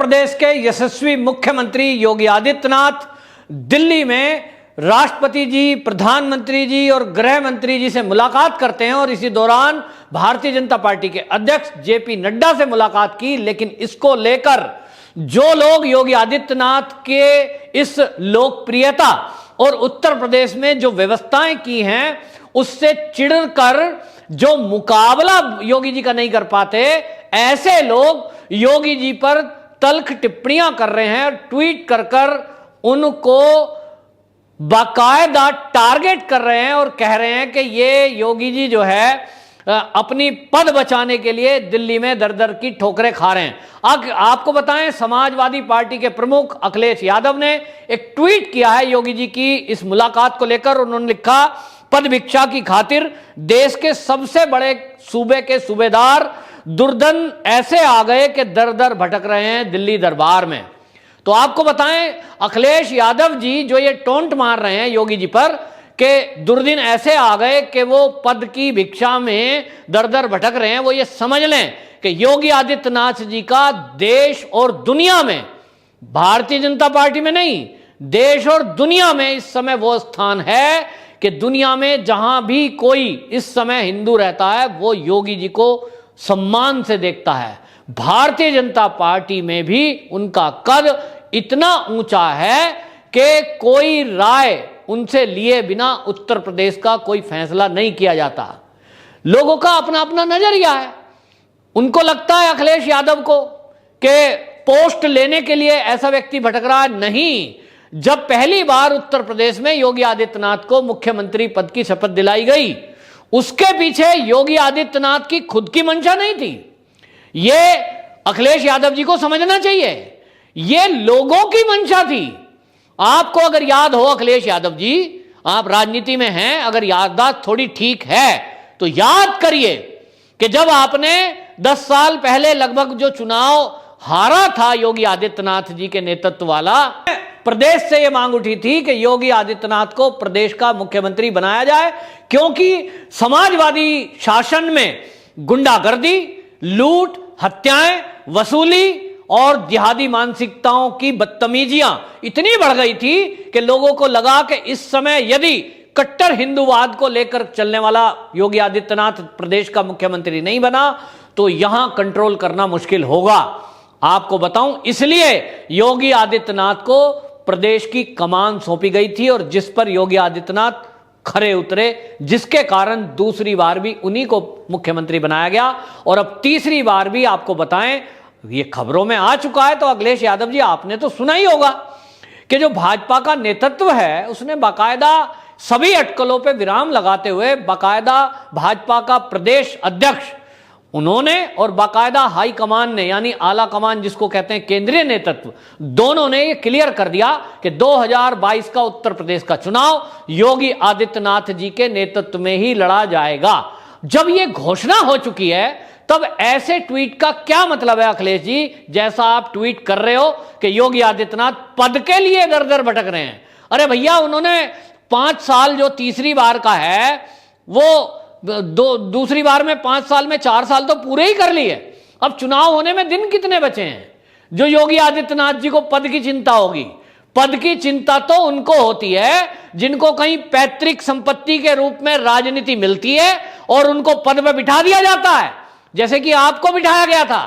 प्रदेश के यशस्वी मुख्यमंत्री योगी आदित्यनाथ दिल्ली में राष्ट्रपति जी, प्रधानमंत्री जी और गृह मंत्री जी से मुलाकात करते हैं और इसी दौरान भारतीय जनता पार्टी के अध्यक्ष जेपी नड्डा से मुलाकात की। लेकिन इसको लेकर जो लोग योगी आदित्यनाथ के इस लोकप्रियता और उत्तर प्रदेश में जो व्यवस्थाएं की हैं उससे चिढ़कर जो मुकाबला योगी जी का नहीं कर पाते, ऐसे लोग योगी जी पर तल्ख टिप्पणियां कर रहे हैं, ट्वीट कर कर उनको बाकायदा टारगेट कर रहे हैं और कह रहे हैं कि ये योगी जी जो है अपनी पद बचाने के लिए दिल्ली में दर दर की ठोकरें खा रहे हैं। आपको बताएं, समाजवादी पार्टी के प्रमुख अखिलेश यादव ने एक ट्वीट किया है योगी जी की इस मुलाकात को लेकर। उन्होंने लिखा, पद भिक्षा की खातिर देश के सबसे बड़े सूबे के सूबेदार दुर्दन ऐसे आ गए कि दर दर भटक रहे हैं दिल्ली दरबार में। तो आपको बताएं, अखिलेश यादव जी जो ये टोंट मार रहे हैं योगी जी पर कि दुर्दिन ऐसे आ गए कि वो पद की भिक्षा में दर दर भटक रहे हैं, वो ये समझ लें कि योगी आदित्यनाथ जी का देश और दुनिया में, भारतीय जनता पार्टी में नहीं, देश और दुनिया में इस समय वो स्थान है कि दुनिया में जहां भी कोई इस समय हिंदू रहता है वो योगी जी को सम्मान से देखता है। भारतीय जनता पार्टी में भी उनका कद इतना ऊंचा है कि कोई राय उनसे लिए बिना उत्तर प्रदेश का कोई फैसला नहीं किया जाता। लोगों का अपना अपना नजरिया है। उनको लगता है अखिलेश यादव को कि पोस्ट लेने के लिए ऐसा व्यक्ति भटक रहा है। नहीं, जब पहली बार उत्तर प्रदेश में योगी आदित्यनाथ को मुख्यमंत्री पद की शपथ दिलाई गई, उसके पीछे योगी आदित्यनाथ की खुद की मंशा नहीं थी। यह अखिलेश यादव जी को समझना चाहिए, यह लोगों की मंशा थी। आपको अगर याद हो, अखिलेश यादव जी, आप राजनीति में हैं, अगर याददाश्त थोड़ी ठीक है तो याद करिए कि जब आपने 10 साल पहले लगभग जो चुनाव हारा था योगी आदित्यनाथ जी के नेतृत्व वाला, प्रदेश से यह मांग उठी थी कि योगी आदित्यनाथ को प्रदेश का मुख्यमंत्री बनाया जाए, क्योंकि समाजवादी शासन में गुंडागर्दी, लूट, हत्याएं, वसूली और जिहादी मानसिकताओं की बदतमीजियां इतनी बढ़ गई थी कि लोगों को लगा कि इस समय यदि कट्टर हिंदूवाद को लेकर चलने वाला योगी आदित्यनाथ प्रदेश का मुख्यमंत्री नहीं बना तो यहां कंट्रोल करना मुश्किल होगा। आपको बताऊं, इसलिए योगी आदित्यनाथ को प्रदेश की कमान सौंपी गई थी और जिस पर योगी आदित्यनाथ खरे उतरे, जिसके कारण दूसरी बार भी उन्हीं को मुख्यमंत्री बनाया गया और अब तीसरी बार भी आपको बताएं, ये खबरों में आ चुका है। तो अखिलेश यादव जी, आपने तो सुना ही होगा कि जो भाजपा का नेतृत्व है उसने बाकायदा सभी अटकलों पे विराम लगाते हुए बाकायदा भाजपा का प्रदेश अध्यक्ष उन्होंने और बाकायदा हाई कमान ने, यानी आला कमान जिसको कहते हैं केंद्रीय नेतृत्व, दोनों ने ये क्लियर कर दिया कि 2022 का उत्तर प्रदेश का चुनाव योगी आदित्यनाथ जी के नेतृत्व में ही लड़ा जाएगा। जब ये घोषणा हो चुकी है तब ऐसे ट्वीट का क्या मतलब है अखिलेश जी, जैसा आप ट्वीट कर रहे हो कि योगी आदित्यनाथ पद के लिए दर दर भटक रहे हैं। अरे भैया, उन्होंने 5 साल जो तीसरी बार का है वो दूसरी बार में 5 साल में 4 साल तो पूरे ही कर लिए। अब चुनाव होने में दिन कितने बचे हैं जो योगी आदित्यनाथ जी को पद की चिंता होगी? पद की चिंता तो उनको होती है जिनको कहीं पैतृक संपत्ति के रूप में राजनीति मिलती है और उनको पद में बिठा दिया जाता है, जैसे कि आपको बिठाया गया था।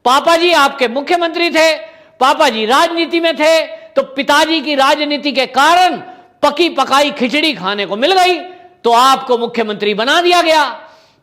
पापा जी आपके मुख्यमंत्री थे, पापा जी राजनीति में थे, तो पिताजी की राजनीति के कारण पकी पकाई खिचड़ी खाने को मिल गई तो आपको मुख्यमंत्री बना दिया गया।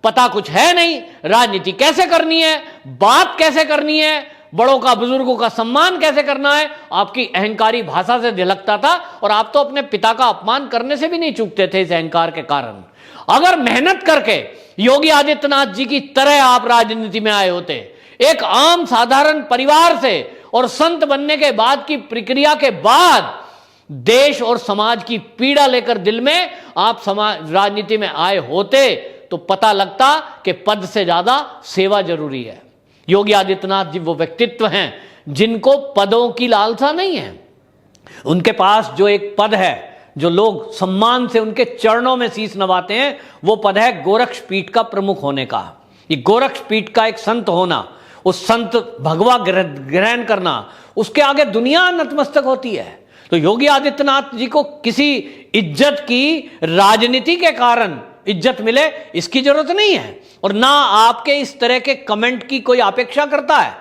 पता कुछ है नहीं, राजनीति कैसे करनी है, बात कैसे करनी है, बड़ों का बुजुर्गों का सम्मान कैसे करना है, आपकी अहंकारी भाषा से झलकता था और आप तो अपने पिता का अपमान करने से भी नहीं चूकते थे इस अहंकार के कारण। अगर मेहनत करके योगी आदित्यनाथ जी की तरह आप राजनीति में आए होते, एक आम साधारण परिवार से और संत बनने के बाद की प्रक्रिया के बाद देश और समाज की पीड़ा लेकर दिल में आप समाज राजनीति में आए होते तो पता लगता कि पद से ज्यादा सेवा जरूरी है। योगी आदित्यनाथ जी वो व्यक्तित्व हैं जिनको पदों की लालसा नहीं है। उनके पास जो एक पद है, जो लोग सम्मान से उनके चरणों में शीश नवाते हैं, वो पद है गोरक्षपीठ का प्रमुख होने का। ये गोरक्षपीठ का एक संत होना, उस संत भगवा ग्रहण करना, उसके आगे दुनिया नतमस्तक होती है। तो योगी आदित्यनाथ जी को किसी इज्जत की राजनीति के कारण इज्जत मिले इसकी जरूरत नहीं है, और ना आपके इस तरह के कमेंट की कोई अपेक्षा करता है,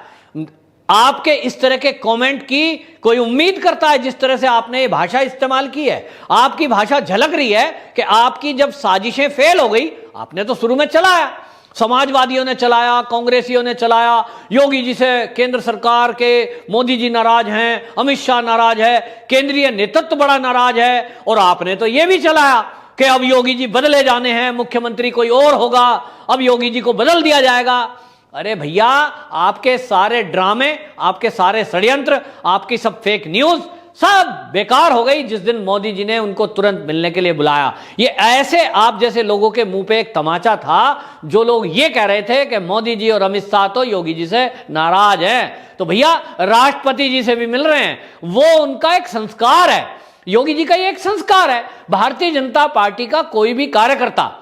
आपके इस तरह के कमेंट की कोई उम्मीद करता है। जिस तरह से आपने ये भाषा इस्तेमाल की है, आपकी भाषा झलक रही है कि आपकी जब साजिशें फेल हो गई, आपने तो शुरू में चलाया, समाजवादियों ने चलाया, कांग्रेसियों ने चलाया, योगी जी से केंद्र सरकार के मोदी जी नाराज हैं, अमित शाह नाराज है, केंद्रीय नेतृत्व बड़ा नाराज है, और आपने तो यह भी चलाया कि अब योगी जी बदले जाने हैं, मुख्यमंत्री कोई और होगा, अब योगी जी को बदल दिया जाएगा। अरे भैया, आपके सारे ड्रामे, आपके सारे षड्यंत्र, आपकी सब फेक न्यूज सब बेकार हो गई जिस दिन मोदी जी ने उनको तुरंत मिलने के लिए बुलाया। ये ऐसे आप जैसे लोगों के मुंह पे एक तमाचा था जो लोग ये कह रहे थे कि मोदी जी और अमित शाह तो योगी जी से नाराज हैं। तो भैया, राष्ट्रपति जी से भी मिल रहे हैं, वो उनका एक संस्कार है, योगी जी का ये एक संस्कार है। भारतीय जनता पार्टी का कोई भी कार्यकर्ता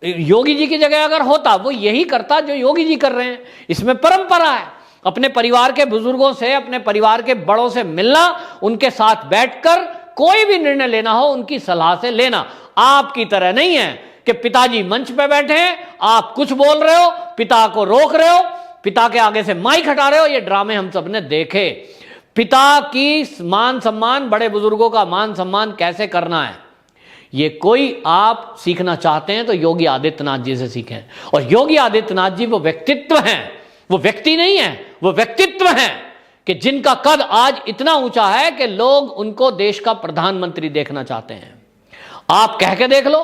योगी जी की जगह अगर होता, वो यही करता जो योगी जी कर रहे हैं। इसमें परंपरा है, अपने परिवार के बुजुर्गों से, अपने परिवार के बड़ों से मिलना, उनके साथ बैठकर कोई भी निर्णय लेना हो उनकी सलाह से लेना। आपकी तरह नहीं है कि पिताजी मंच पे बैठे हैं, आप कुछ बोल रहे हो, पिता को रोक रहे हो, पिता के आगे से माइक हटा रहे हो। ये ड्रामे हम सबने देखे। पिता की मान सम्मान, बड़े बुजुर्गों का मान सम्मान कैसे करना है, ये कोई आप सीखना चाहते हैं तो योगी आदित्यनाथ जी से सीखें। और योगी आदित्यनाथ जी वो व्यक्तित्व हैं, वो व्यक्ति नहीं है, वो व्यक्तित्व हैं कि जिनका कद आज इतना ऊंचा है कि लोग उनको देश का प्रधानमंत्री देखना चाहते हैं। आप कह के देख लो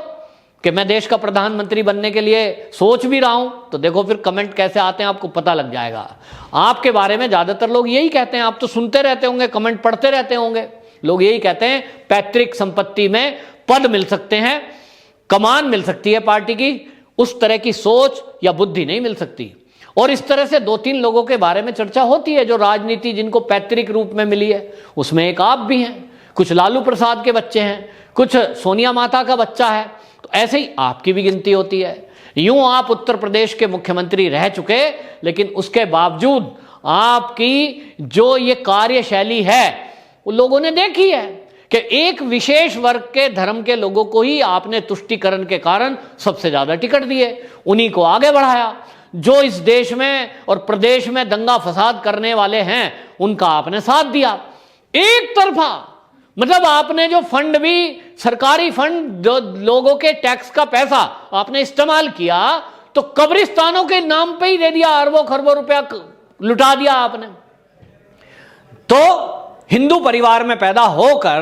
कि मैं देश का प्रधानमंत्री बनने के लिए सोच भी रहा हूं, तो देखो फिर कमेंट कैसे आते हैं, आपको पता लग जाएगा। आपके बारे में ज्यादातर लोग यही कहते हैं, आप तो सुनते रहते होंगे, कमेंट पढ़ते रहते होंगे, लोग यही कहते हैं पैतृक संपत्ति में पद मिल सकते हैं, कमान मिल सकती है पार्टी की, उस तरह की सोच या बुद्धि नहीं मिल सकती। और इस तरह से 2-3 लोगों के बारे में चर्चा होती है जो राजनीति जिनको पैतृक रूप में मिली है, उसमें एक आप भी हैं, कुछ लालू प्रसाद के बच्चे हैं, कुछ सोनिया माता का बच्चा है, तो ऐसे ही आपकी भी गिनती होती है। यूं आप उत्तर प्रदेश के मुख्यमंत्री रह चुके, लेकिन उसके बावजूद आपकी जो ये कार्यशैली है वो लोगों ने देखी है कि एक विशेष वर्ग के धर्म के लोगों को ही आपने तुष्टीकरण के कारण सबसे ज्यादा टिकट दिए, उन्हीं को आगे बढ़ाया। जो इस देश में और प्रदेश में दंगा फसाद करने वाले हैं उनका आपने साथ दिया एक तरफा। मतलब आपने जो फंड भी, सरकारी फंड, जो लोगों के टैक्स का पैसा आपने इस्तेमाल किया, तो कब्रिस्तानों के नाम पे ही दे दिया, अरबों खरबों रुपया लुटा दिया आपने। तो हिंदू परिवार में पैदा होकर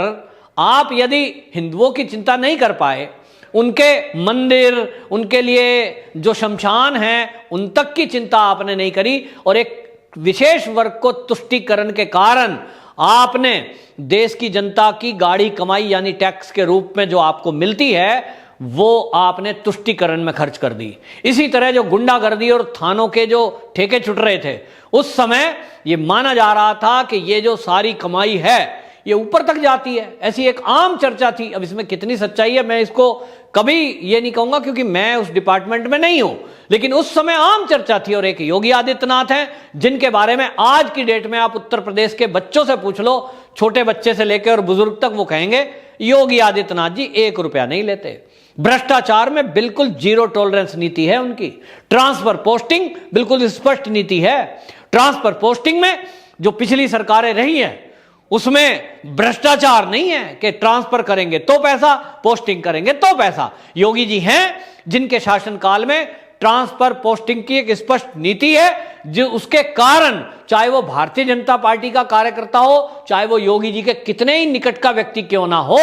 आप यदि हिंदुओं की चिंता नहीं कर पाए, उनके मंदिर, उनके लिए जो शमशान हैं, उन तक की चिंता आपने नहीं करी, और एक विशेष वर्ग को तुष्टीकरण के कारण आपने देश की जनता की गाड़ी कमाई यानी टैक्स के रूप में जो आपको मिलती है वो आपने तुष्टीकरण में खर्च कर दी। इसी तरह जो गुंडागर्दी और थानों के जो ठेके छुट रहे थे, उस समय ये माना जा रहा था कि ये जो सारी कमाई है ये ऊपर तक जाती है, ऐसी एक आम चर्चा थी। अब इसमें कितनी सच्चाई है मैं इसको कभी ये नहीं कहूंगा क्योंकि मैं उस डिपार्टमेंट में नहीं हूं, लेकिन उस समय आम चर्चा थी। और एक योगी आदित्यनाथ हैं जिनके बारे में आज की डेट में आप उत्तर प्रदेश के बच्चों से पूछ लो, छोटे बच्चे से लेकर और बुजुर्ग तक, वो कहेंगे योगी आदित्यनाथ जी 1 रुपया नहीं लेते। भ्रष्टाचार में बिल्कुल जीरो टॉलरेंस नीति है उनकी। ट्रांसफर पोस्टिंग बिल्कुल स्पष्ट नीति है। ट्रांसफर पोस्टिंग में जो पिछली सरकारें रही हैं उसमें भ्रष्टाचार नहीं है कि ट्रांसफर करेंगे तो पैसा, पोस्टिंग करेंगे तो पैसा। योगी जी हैं जिनके शासनकाल में ट्रांसफर पोस्टिंग की एक स्पष्ट नीति है, जो उसके कारण चाहे वो भारतीय जनता पार्टी का कार्यकर्ता हो, चाहे वो योगी जी के कितने ही निकट का व्यक्ति क्यों ना हो,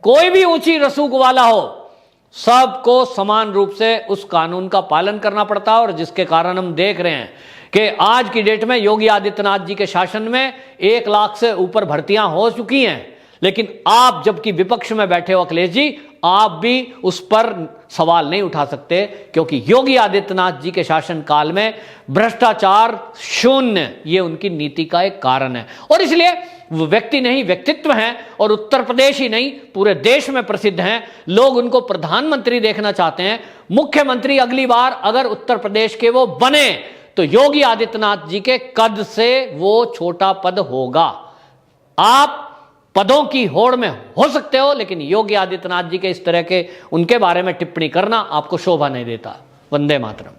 कोई भी ऊंची रसूख वाला हो, सबको समान रूप से उस कानून का पालन करना पड़ता है। और जिसके कारण हम देख रहे हैं कि आज की डेट में योगी आदित्यनाथ जी के शासन में 1 लाख से ऊपर भर्तियां हो चुकी हैं, लेकिन आप जबकि विपक्ष में बैठे हो अखिलेश जी, आप भी उस पर सवाल नहीं उठा सकते, क्योंकि योगी आदित्यनाथ जी के शासनकाल में भ्रष्टाचार शून्य, ये उनकी नीति का एक कारण है। और इसलिए वो व्यक्ति नहीं, व्यक्तित्व हैं, और उत्तर प्रदेश ही नहीं पूरे देश में प्रसिद्ध हैं। लोग उनको प्रधानमंत्री देखना चाहते हैं। मुख्यमंत्री अगली बार अगर उत्तर प्रदेश के वो बने तो योगी आदित्यनाथ जी के कद से वो छोटा पद होगा। आप पदों की होड़ में हो सकते हो, लेकिन योगी आदित्यनाथ जी के इस तरह के उनके बारे में टिप्पणी करना आपको शोभा नहीं देता। वंदे मातरम।